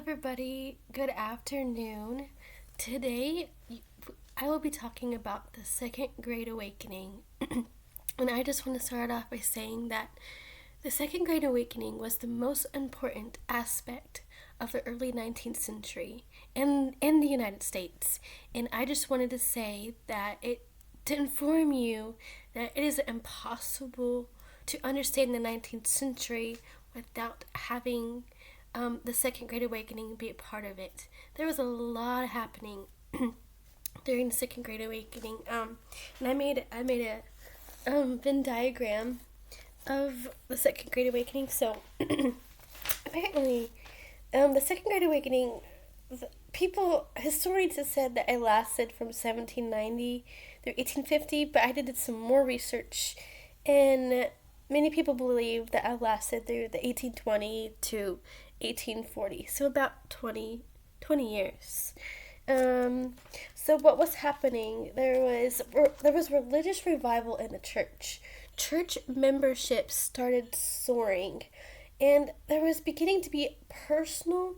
everybody. Good afternoon. Today, I will be talking about the Second Great Awakening. And I just want to start off by saying that the Second Great Awakening was the most important aspect of the early 19th century in the United States. And I just wanted to say that to inform you that it is impossible to understand the 19th century without having the Second Great Awakening be a part of it. There was a lot happening during the Second Great Awakening, and I made a Venn diagram of the Second Great Awakening. So apparently, the Second Great Awakening, historians have said that it lasted from 1790 through 1850, but I did some more research, and many people believe that it lasted through the 1820 to 1840, so about 20 years. So what was happening? There was religious revival in the church. Church membership started soaring, and there was beginning to be personal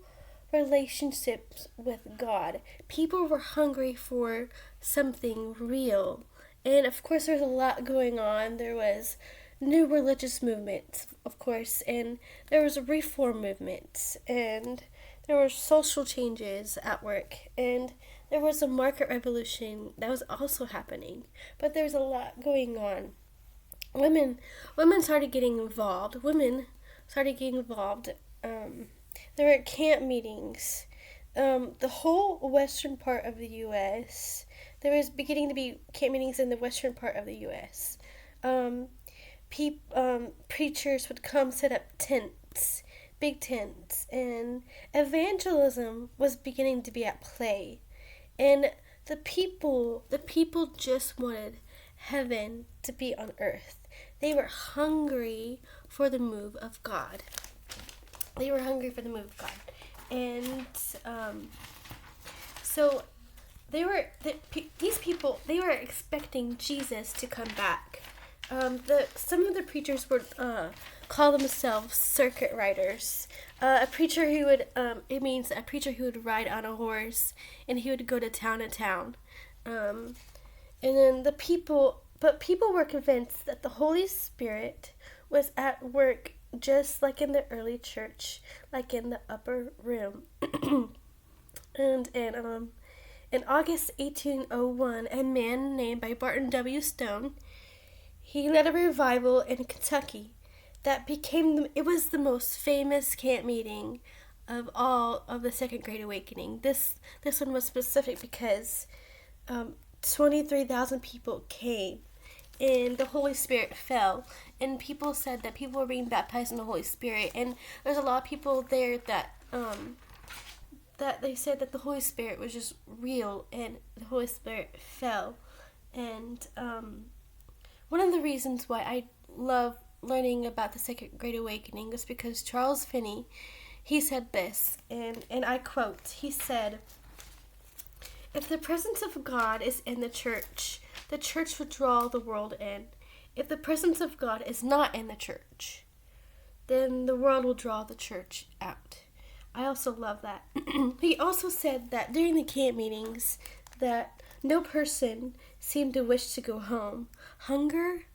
relationships with God. People were hungry for something real, and of course, there's a lot going on. There was new religious movements, of course, and there was a reform movement, and there were social changes at work, and there was a market revolution that was also happening. But there's a lot going on. Women started getting involved. There were camp meetings. The whole western part of the U.S. There was beginning to be camp meetings in the western part of the U.S. Preachers would come set up tents, big tents, and evangelism was beginning to be at play. And the people just wanted heaven to be on earth. They were hungry for the move of God. And so these people, they were expecting Jesus to come back. Some of the preachers would call themselves circuit riders. A preacher who would ride on a horse, and he would go to town. And then people were convinced that the Holy Spirit was at work, just like in the early church, like in the upper room. And in August 1801, a man named by Barton W. Stone, he led a revival in Kentucky that it was the most famous camp meeting of all of the Second Great Awakening. This one was specific because 23,000 people came, and the Holy Spirit fell, and people said that people were being baptized in the Holy Spirit, and there's a lot of people there that they said that the Holy Spirit was just real, and the Holy Spirit fell. And one of the reasons why I love learning about the Second Great Awakening is because Charles Finney, he said this, and I quote, he said, "If the presence of God is in the church will draw the world in. If the presence of God is not in the church, then the world will draw the church out." I also love that. He also said that during the camp meetings that no person seemed to wish to go home. Hunger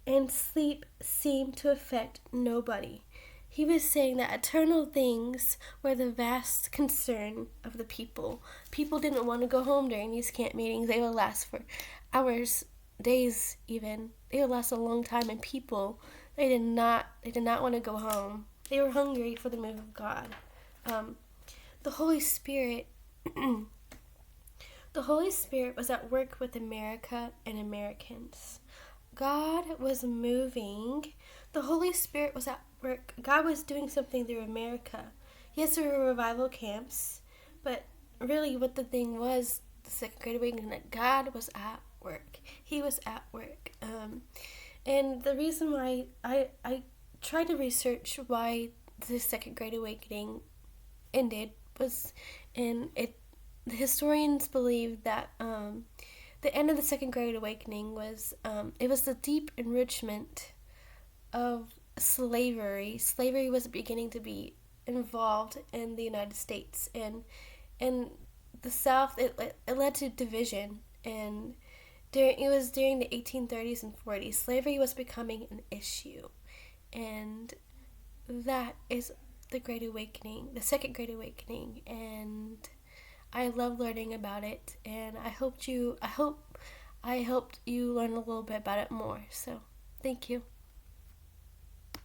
and sleep seemed to affect nobody. He was saying that eternal things were the vast concern of the people. People didn't want to go home during these camp meetings. They would last for hours, days even. They would last a long time, and people, they did not want to go home. They were hungry for the move of God. The Holy Spirit was at work with America and Americans. God was moving. The Holy Spirit was at work. God was doing something through America. Yes, there were revival camps, but really what the thing was, the Second Great Awakening, that God was at work. He was at work. And the reason why I tried to research why the Second Great Awakening ended was, the historians believe that the end of the Second Great Awakening was it was the deep enrichment of slavery. Slavery was beginning to be involved in the United States, and the South, it led to division, and it was during the 1830s and 40s. Slavery was becoming an issue, and that is the Great Awakening, the Second Great Awakening, and I love learning about it, and I hope I helped you learn a little bit about it more. So, thank you.